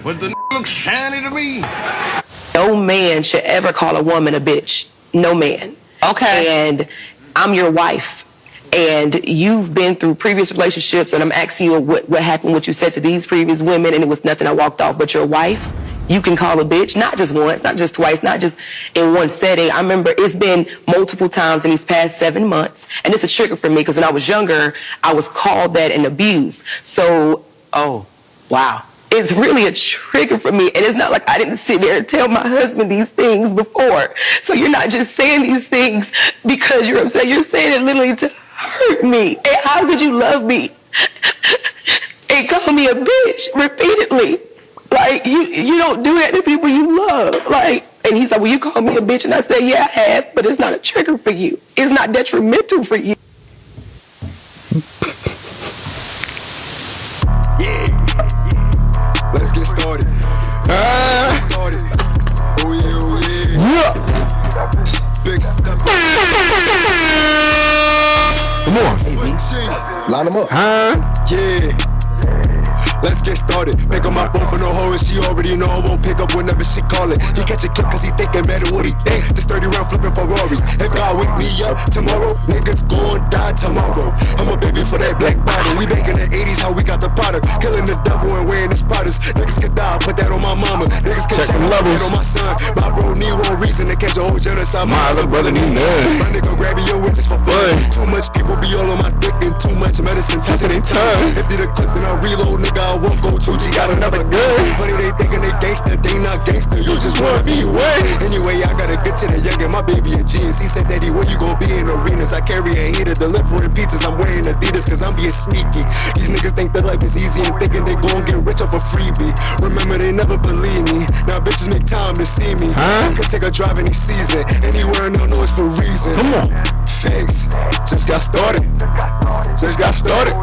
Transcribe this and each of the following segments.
But the looks shiny to me. No man should ever call a woman a bitch. No man. Okay. And I'm your wife. And you've been through previous relationships, and I'm asking you what happened, what you said to these previous women, and it was nothing. I walked off. But your wife, you can call a bitch, not just once, not just twice, not just in one setting. I remember it's been multiple times in these past 7 months, and it's a trigger for me because when I was younger, I was called that and abused. So, oh, wow. It's really a trigger for me, and it's not like I didn't sit there and tell my husband these things before. So you're not just saying these things because you're upset. You're saying it literally to hurt me. And how could you love me and call me a bitch repeatedly? Like, you don't do that to people you love. Like, and he's like, well, you call me a bitch. And I said, yeah, I have, but it's not a trigger for you. It's not detrimental for you. Let's get started. Let's get started. Oh yeah, oh yeah. Big step. Come on. Line them up. Yeah. Let's get started. Make on my phone for no hoe, and she already know I won't pick up whenever she callin'. He catch a clip cause he thinkin' matter what he think. This 30 round flippin' Ferraris. If God wake me up tomorrow, niggas gon' die tomorrow. I'm a baby for that black bottle. We back in the 80s, how we got the product. Killing the devil and wearing his products. Niggas can die, put that on my mama. Niggas can check that on my son. My bro need one reason to catch a whole genocide. My other brother need none. My nigga grabbing your witches for fun. Too much people be all on my dick and too much medicine touching their tongue. Empty the clip and I reload, nigga. I won't go to G, got another gun. Funny they thinking they gangster, they not gangster. You just wanna be way. Anyway, I gotta get to the youngin', my baby in jeans. He said, Daddy, where you gon' be in arenas? I carry a heater, delivering pizzas. I'm wearing Adidas cause I'm being sneaky. These niggas think that life is easy and thinking they gon' get rich off a freebie. Remember, they never believe me. Now bitches make time to see me. I could take a drive any season. Anywhere, no noise for reason. Come on. Thanks. Just got started. Just got started.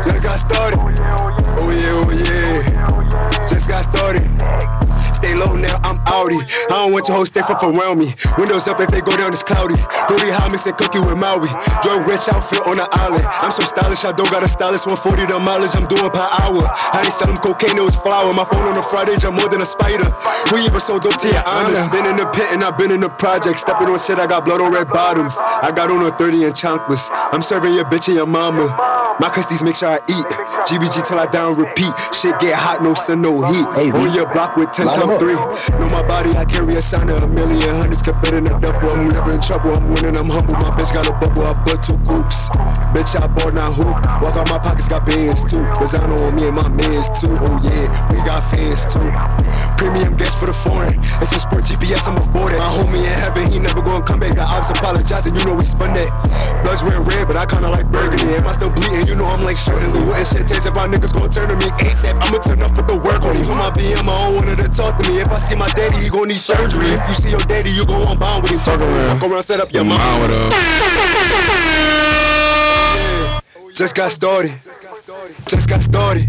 Just got started. Oh yeah, oh yeah. Just got started. Stay low now, I'm outie. I don't want your whole state from around me. Windows up if they go down, it's cloudy. Booty high, mix and cookie with Maui. Drug rich outfit on the island. I'm so stylish, I don't got a stylist. 140 the mileage, I'm doing per hour. I ain't selling cocaine, it was flour. My phone on a Friday, jump more than a spider. We even so dope to your honest. Been in the pit and I've been in the project. Stepping on shit, I got blood on red bottoms. I got on a 30 and chonkless. I'm serving your bitch and your mama. My custies make sure I eat. GBG till I down repeat. Shit get hot, no sun, no heat. On your block with 10 times 3. Know my body, I carry a sign of a million. Hundreds can fit in a duffel. I'm never in trouble, I'm winning, I'm humble. My bitch got a bubble, I put 2 coops. Bitch, I bought now hoop. Walk out my pockets, got bands too. Designer on me and my mans too. Oh yeah, we got fans too. Premium guest for the foreign. It's a sport GPS, I'm afforded. My homie in heaven, he never gonna come back. The ops apologizing, you know we spun that. Blood's wearing red, but I kinda like burgundy. If I still bleeding, you know I'm like certainly. Wouldn't shit taste if my niggas gon' turn to me ASAP. I'ma turn up with the work on him. Put my BM, I don't want her to talk to me. If I see my daddy, he gon' need surgery. If you see your daddy, you gon' want bond with him. Talk around, set up your mind with him. Just got started. Just got started.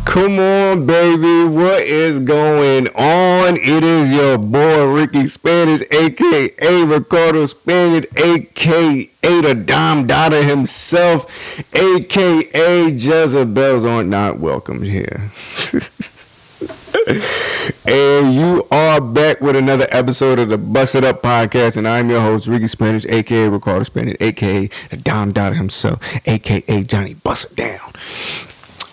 Come on, baby. What is going on? It is your boy, Ricky Spanish, a.k.a. Ricardo Spanish, a.k.a. the Dom Dada himself, a.k.a. Jezebels are not welcome here. And you are back with another episode of the Bust It Up podcast, and I'm your host, Ricky Spanish, a.k.a. Ricardo Spanish, a.k.a. the Dom Dada himself, a.k.a. Johnny Bust It Down.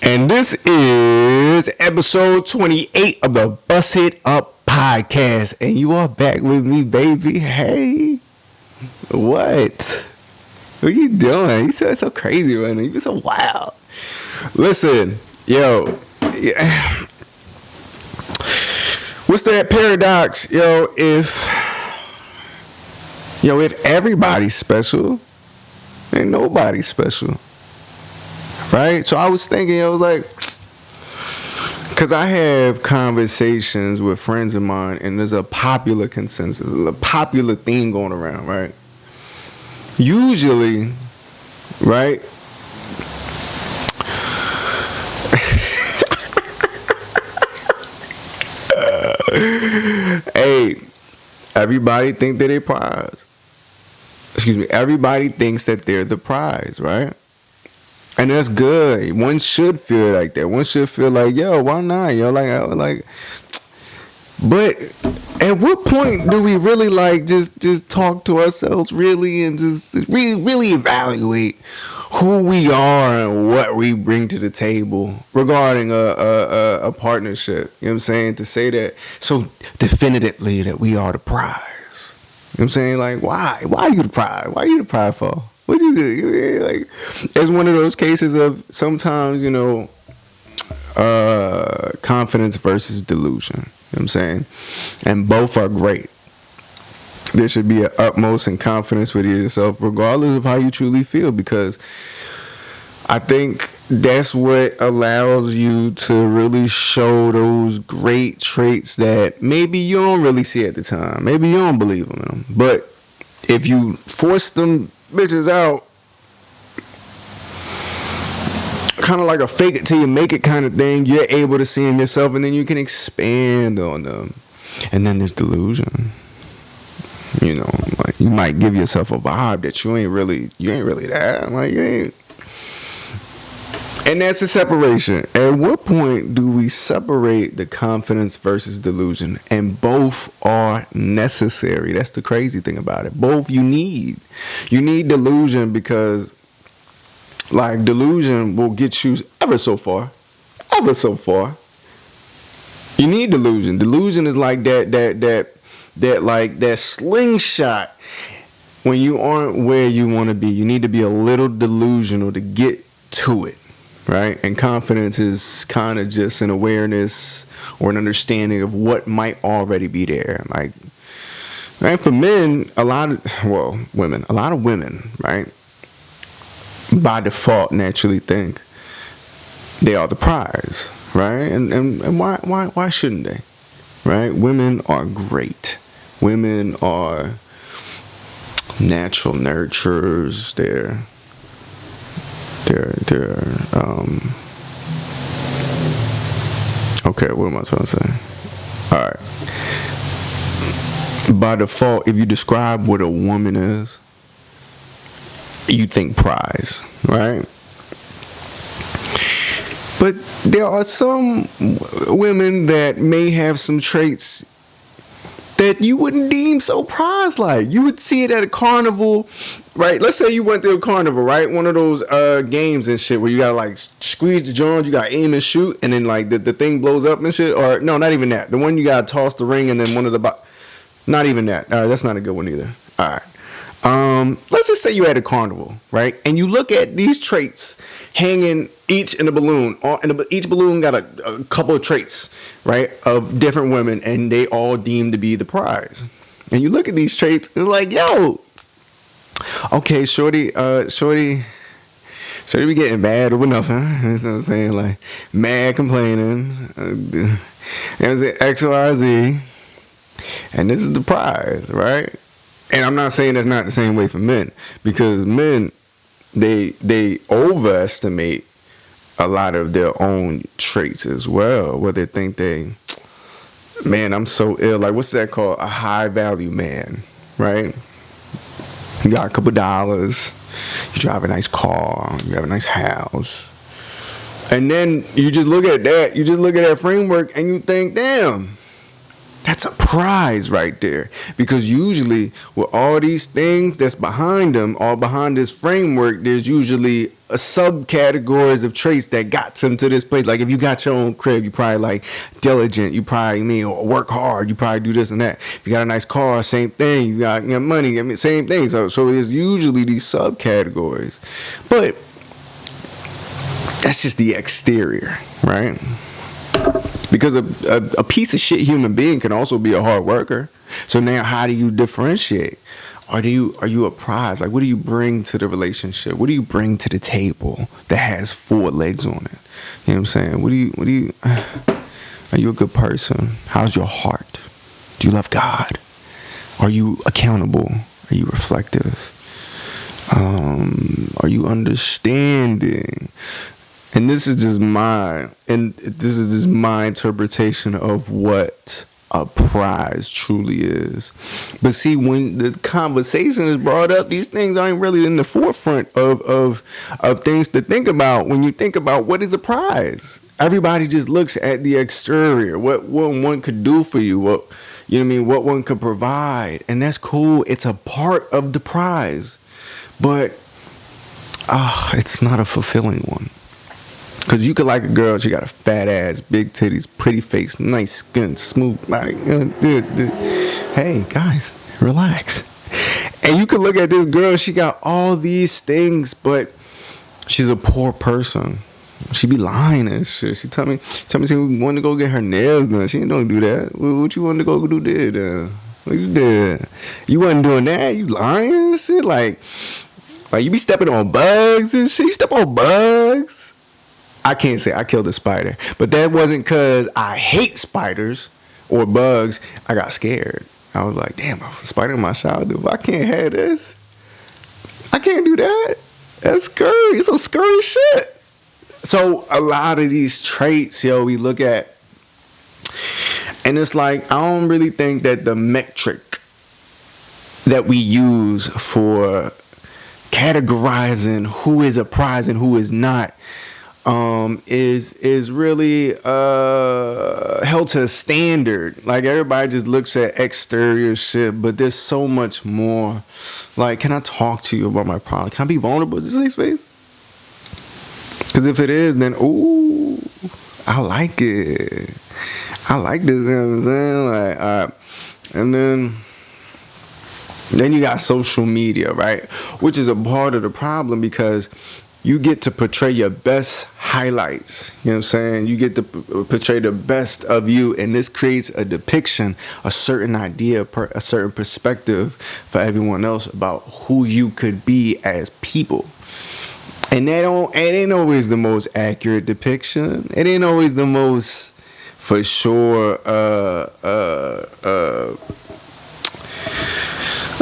And this is episode 28 of the Bust It Up podcast. And you are back with me, baby. Hey. What? What are you doing? You sound so crazy right now. You're so wild. Listen, yo. What's that paradox? If everybody's special, ain't nobody special. Right? So I was thinking, I was like, because I have conversations with friends of mine, and there's a popular consensus, a popular theme going around, right? Usually, right? Hey, everybody think that they prize. Excuse me. Everybody thinks that they're the prize, right? And that's good. One should feel like that. One should feel like, yo, why not? Yo, like. But at what point do we really like just talk to ourselves really and just really evaluate who we are and what we bring to the table regarding a partnership? You know what I'm saying? To say that so definitively that we are the prize. You know what I'm saying? Like, why? Why are you the prize? Why are you the prize for? What you do? Like, it's one of those cases of sometimes, confidence versus delusion. You know what I'm saying? And both are great. There should be an utmost in confidence with yourself, regardless of how you truly feel, because I think that's what allows you to really show those great traits that maybe you don't really see at the time. Maybe you don't believe in them. But if you force them bitches out, kind of like a fake it till you make it kind of thing, you're able to see them yourself, and then you can expand on them. And then there's delusion. Like you might give yourself a vibe that you ain't really that. Like you ain't. And that's a separation. At what point do we separate the confidence versus delusion? And both are necessary. That's the crazy thing about it. Both you need. You need delusion because, like, delusion will get you ever so far. Ever so far. You need delusion. Delusion is like that slingshot when you aren't where you want to be. You need to be a little delusional to get to it. Right? And confidence is kind of just an awareness or an understanding of what might already be there. Like, right? For men, a lot of women, right? By default, naturally think they are the prize, right? And why shouldn't they? Right? Women are great. Women are natural nurturers. They're okay, what am I trying to say? All right. By default, if you describe what a woman is, you think prize, right? But there are some women that may have some traits that you wouldn't deem so prize-like. You would see it at a carnival, right? Let's say you went to a carnival, right? One of those games and shit where you gotta like squeeze the joint, you gotta aim and shoot, and then like the thing blows up and shit. Or no, not even that. The one you gotta toss the ring and then one of the not even that. All right, that's not a good one either. All right. Let's just say you're at a carnival, right? And you look at these traits hanging each in a balloon. Each balloon got a couple of traits, right, of different women, and they all deemed to be the prize. And you look at these traits, and it's like, yo, okay, shorty be getting mad over nothing. You know what I'm saying? Like, mad complaining. You know what I'm saying? X, Y, Z. And this is the prize, right? And I'm not saying that's not the same way for men, because men, they overestimate a lot of their own traits as well, where they think man, I'm so ill. Like, what's that called? A high value man, right? You got a couple dollars, you drive a nice car, you have a nice house. And then you just look at that framework and you think, damn, that's a prize right there. Because usually with all these things that's behind them, all behind this framework, there's usually a subcategories of traits that got them to this place. Like if you got your own crib, you probably like diligent, you probably work hard, you probably do this and that. If you got a nice car, same thing. You got money, same thing. So there's usually these subcategories. But that's just the exterior, right? Because a piece of shit human being can also be a hard worker. So now how do you differentiate? Are you a prize? Like, what do you bring to the relationship? What do you bring to the table that has 4 legs on it? You know what I'm saying? What do you are you a good person? How's your heart? Do you love God? Are you accountable? Are you reflective? Are you understanding? And this is just my interpretation of what a prize truly is. But see, when the conversation is brought up, these things aren't really in the forefront of things to think about. When you think about what is a prize, everybody just looks at the exterior, what one could do for you, what you know what I mean, what one could provide, and that's cool. It's a part of the prize, but it's not a fulfilling one. Because you could like a girl, she got a fat ass, big titties, pretty face, nice skin, smooth body. Hey, guys, relax. And you could look at this girl, she got all these things, but she's a poor person. She be lying and shit. She tell me she wanted to go get her nails done. She ain't don't do that. What you wanted to go do there? What you did? You wasn't doing that? You lying and shit? Like you be stepping on bugs and shit. You step on bugs? I can't say I killed a spider, but that wasn't because I hate spiders or bugs. I got scared. I was like, damn, a spider in my shower, dude. I can't have this. I can't do that. That's scary. It's some scary shit. So a lot of these traits, yo, we look at, and it's like, I don't really think that the metric that we use for categorizing who is a prize and who is not is really held to a standard. Like, everybody just looks at exterior shit, but there's so much more. Like, can I talk to you about my problem? Can I be vulnerable? Is this a safe space? Because if it is, then ooh, I like it. I like this, you know what I'm saying? Like, all right. And then you got social media, right? Which is a part of the problem, because you get to portray your best highlights. You know what I'm saying? You get to portray the best of you, and this creates a depiction, a certain idea, a certain perspective for everyone else about who you could be as people. And it ain't always the most accurate depiction. It ain't always the most, for sure,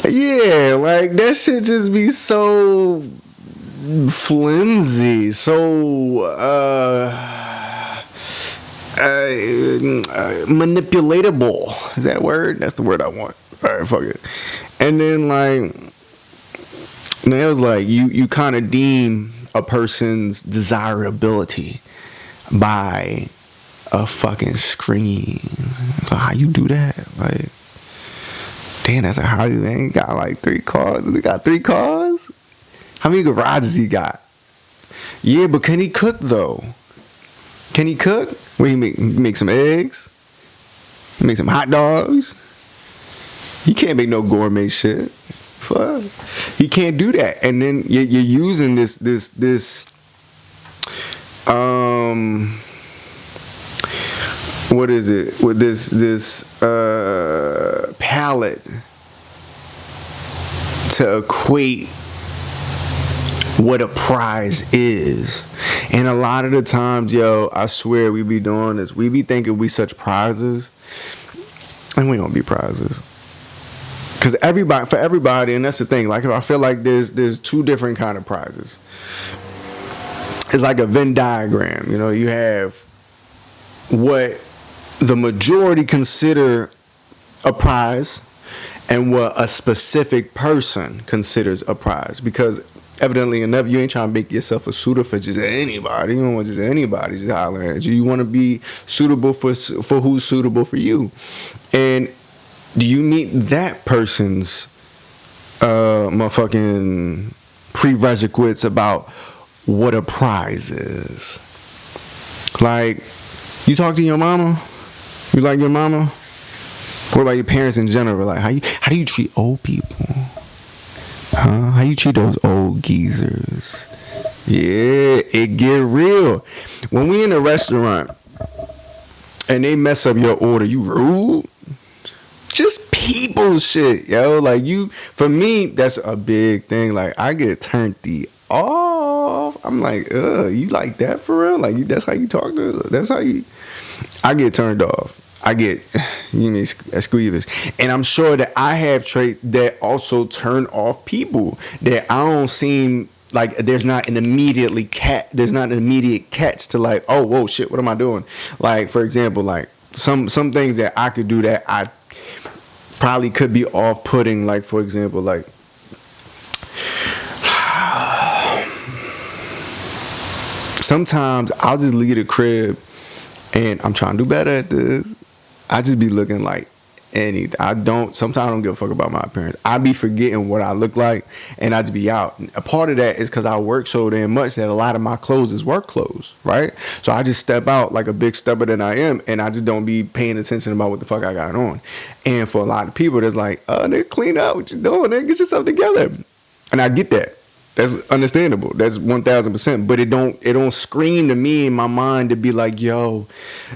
yeah, like, that shit just be so flimsy, so manipulatable. Is that a word? That's the word I want. All right, fuck it. And then, like, now it was like you kind of deem a person's desirability by a fucking screen. So how you do that? Like, damn, that's how you ain't got like 3 cars. We got 3 cars. How many garages he got? Yeah, but can he cook though? Can he cook? What, he make some eggs? Make some hot dogs? He can't make no gourmet shit. Fuck. He can't do that. And then you're using this what is it? With this palette to equate what a prize is. And a lot of the times, yo, I swear we be doing this. We be thinking we such prizes, and we don't be prizes. Because for everybody, and that's the thing. Like, I feel like there's 2 different kind of prizes. It's like a Venn diagram. You know, you have what the majority consider a prize, and what a specific person considers a prize. Because evidently enough, you ain't trying to make yourself a suitor for just anybody. You don't want just anybody just hollering at you. You want to be suitable for who's suitable for you. And do you meet that person's motherfucking prerequisites about what a prize is? Like, you talk to your mama? You like your mama? What about your parents in general? Like, how do you treat old people? Huh? How you treat those old geezers? Yeah, it get real. When we in a restaurant and they mess up your order, you rude? Just people shit, yo. Like, for me, that's a big thing. Like, I get turned off. I'm like, you like that for real? Like, that's how you talk to? That's how you? I get turned off. I get, you mean, squeamish. And I'm sure that I have traits that also turn off people. That I don't seem like there's not an immediate catch to like, oh, whoa, shit, what am I doing? Like, for example, like, some things that I could do that I probably could be off-putting. Like, for example, like sometimes I'll just leave the crib and I'm trying to do better at this. I just be looking like sometimes I don't give a fuck about my appearance. I be forgetting what I look like and I just be out. A part of that is because I work so damn much that a lot of my clothes is work clothes, right? So I just step out like a big stepper than I am, and I just don't be paying attention about what the fuck I got on. And for a lot of people, that's like, oh, nigga, clean up, what you doing, nigga, get yourself together. And I get that. That's understandable. That's 1,000%. But it don't scream to me in my mind to be like, yo,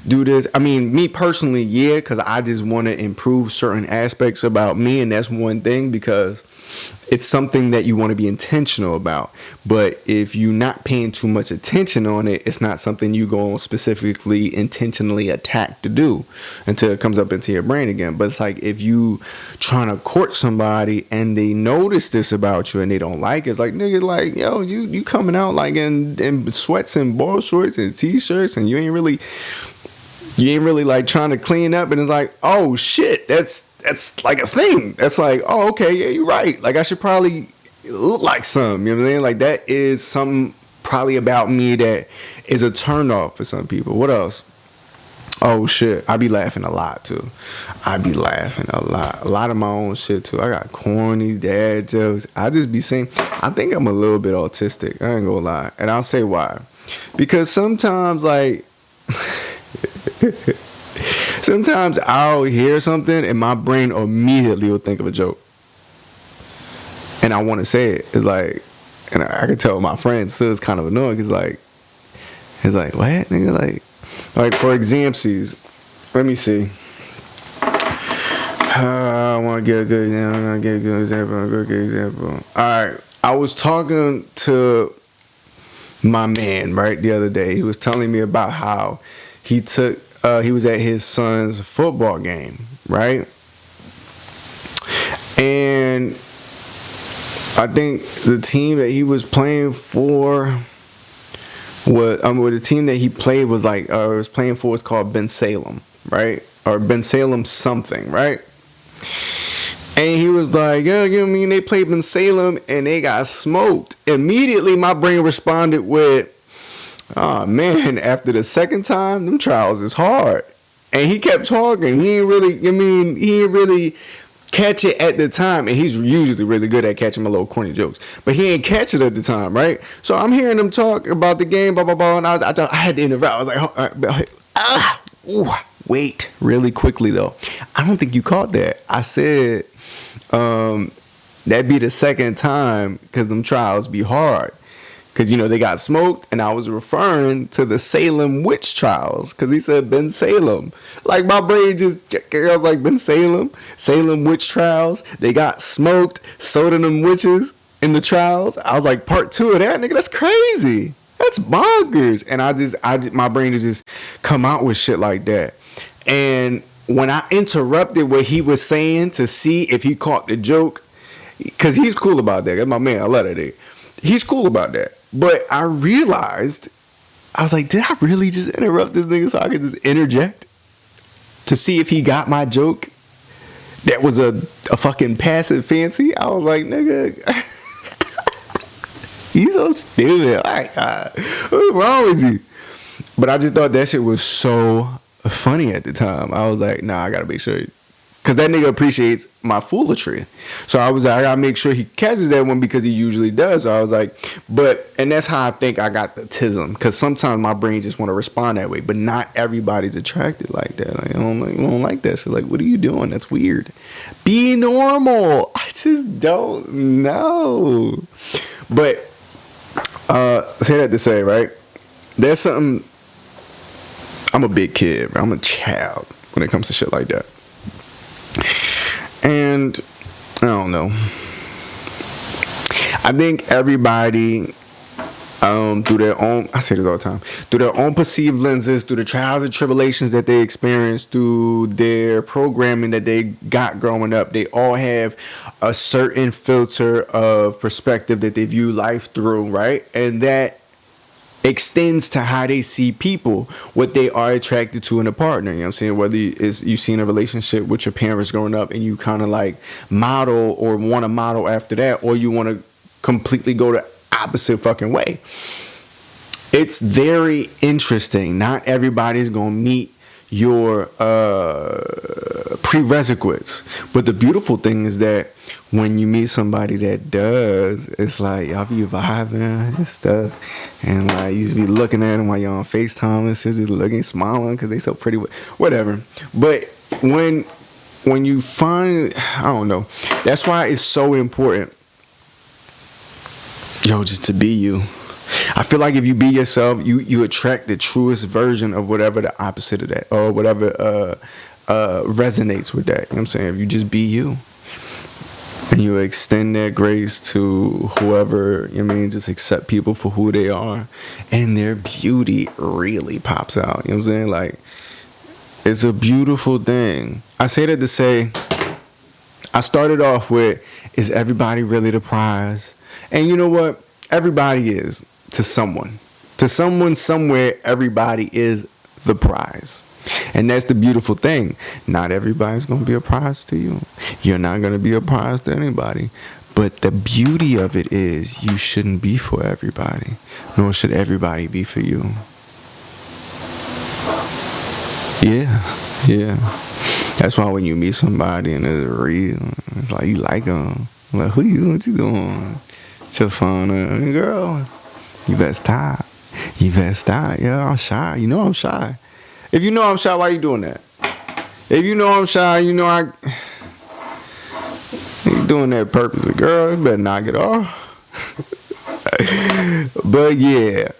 do this. I mean, me personally, yeah, because I just want to improve certain aspects about me, and that's one thing, because it's something that you want to be intentional about. But if you're not paying too much attention on it, it's not something you go on specifically intentionally attack to do until it comes up into your brain again. But it's like if you trying to court somebody and they notice this about you and they don't like it, it's like, nigga, like, yo, you coming out like in sweats and ball shorts and t-shirts, and you ain't really like trying to clean up, and it's like, oh shit, that's like a thing. That's like, oh, okay, yeah, you're right. Like, I should probably look like some, you know what I'm saying? Like, that is something probably about me that is a turnoff for some people. What else? Oh shit, I be laughing a lot too. I be laughing a lot of my own shit too. I got corny dad jokes. I just be saying, I think I'm a little bit autistic, I ain't gonna lie. And I'll say why. Because sometimes, like, sometimes I'll hear something and my brain immediately will think of a joke, and I want to say it. It's like, and I can tell my friends too, it's kind of annoying. It's like, what, nigga? Like for examples, let me see. I want to get a good example. I'm gonna get a good example. All right, I was talking to my man the other day. He was telling me about how he was at his son's football game, right? And I think the team that he was playing for the team that he played was playing for was called Ben Salem, right? Or Ben Salem something, right? And he was like, yeah, you know what I mean? They played Ben Salem and they got smoked. Immediately, my brain responded with, oh man, after the second time, them trials is hard. And he kept talking. He didn't really catch it at the time. And he's usually really good at catching my little corny jokes. But he didn't catch it at the time, right? So I'm hearing him talk about the game, blah, blah, blah. And I had to interrupt. I was like, wait, really quickly though. I don't think you caught that. I said, that'd be the second time because them trials be hard. Because, they got smoked, and I was referring to the Salem witch trials, because he said Ben Salem. Like, my brain I was like, Ben Salem witch trials, they got smoked, so did them witches in the trials. I was like, part 2 of that, nigga, that's crazy. That's bonkers. And my brain just come out with shit like that. And when I interrupted what he was saying to see if he caught the joke, because he's cool about that. That's my man, I love that dude. He's cool about that. But I realized, I was like, did I really just interrupt this nigga so I could just interject to see if he got my joke? That was a fucking passive fancy. I was like, nigga, he's so stupid. What's wrong with you? But I just thought that shit was so funny at the time. I was like, nah, I gotta make sure. Because that nigga appreciates my foolery. So I was like, I gotta make sure he catches that one because he usually does. So I was like, and that's how I think I got the tism. Because sometimes my brain just want to respond that way. But not everybody's attracted like that. Like, I don't like that shit. Like, what are you doing? That's weird. Be normal. I just don't know. But, say that to say, right? There's something. I'm a big kid. Bro. I'm a child when it comes to shit like that. And I don't know. I think everybody, through their own, I say this all the time, through their own perceived lenses, through the trials and tribulations that they experience, through their programming that they got growing up, they all have a certain filter of perspective that they view life through, right? And that extends to how they see people, what they are attracted to in a partner. You know what I'm saying? Whether you see in a relationship with your parents growing up and you kind of like model or want to model after that, or you want to completely go the opposite fucking way. It's very interesting. Not everybody's going to meet your prerequisites. But the beautiful thing is that when you meet somebody that does, it's like y'all be vibing and stuff, and like you just be looking at them while you're on FaceTime and shit, just looking, smiling because they so pretty, whatever. But when you find, I don't know, that's why it's so important, just to be you. I feel like if you be yourself, you attract the truest version of whatever the opposite of that, or whatever resonates with that. You know what I'm saying? If you just be you and you extend that grace to whoever, just accept people for who they are, and their beauty really pops out. You know what I'm saying? Like, it's a beautiful thing. I say that to say, I started off with, is everybody really the prize? And you know what? Everybody is. To someone, somewhere, everybody is the prize. And that's the beautiful thing. Not everybody's going to be a prize to you. You're not going to be a prize to anybody. But the beauty of it is you shouldn't be for everybody, nor should everybody be for you. Yeah. That's why when you meet somebody and it's real, it's like you like them. Like, who you? What you doing? Your phone, girl. You better stop. Yeah, I'm shy. You know I'm shy. If you know I'm shy, why you doing that? If you know I'm shy, you doing that purposely. Girl, you better knock it off. But yeah,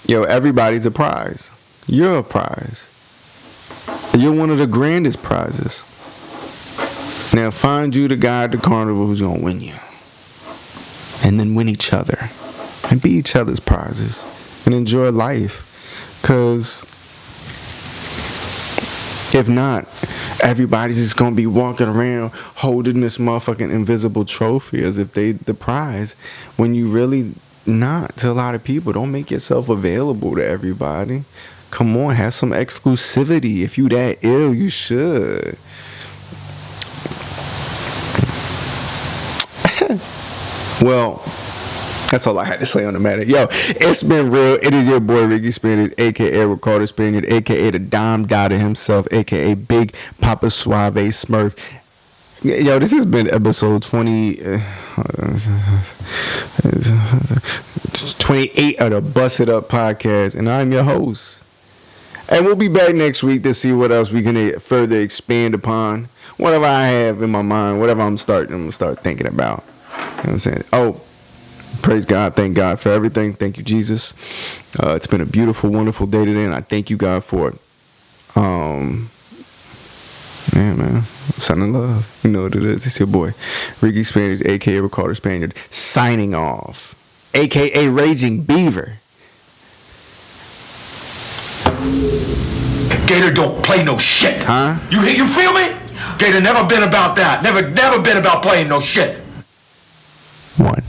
everybody's a prize. You're a prize. You're one of the grandest prizes. Now find you the guy at the carnival who's going to win you. And then win each other. And be each other's prizes. And enjoy life. Because if not, everybody's just going to be walking around holding this motherfucking invisible trophy as if they the prize. When you really not to a lot of people. Don't make yourself available to everybody. Come on, have some exclusivity. If you that ill, you should. Well, that's all I had to say on the matter. Yo, it's been real. It is your boy Ricky Spanish, a.k.a. Ricardo Spaniard, a.k.a. the Dime Dotter himself, a.k.a. Big Papa Suave Smurf. Yo, this has been episode 28 of the Bust It Up podcast, and I'm your host. And we'll be back next week to see what else we can further expand upon. Whatever I have in my mind, whatever I'm going to start thinking about. You know what I'm saying? Oh, praise God. Thank God for everything. Thank you, Jesus. It's been a beautiful, wonderful day today, and I thank you, God, for it. Man. Son of love. You know what it is. It's your boy, Ricky Spanish, a.k.a. Ricardo Spaniard, signing off. A.k.a. Raging Beaver. Gator don't play no shit. Huh? You feel me? Gator never been about that. Never been about playing no shit. 1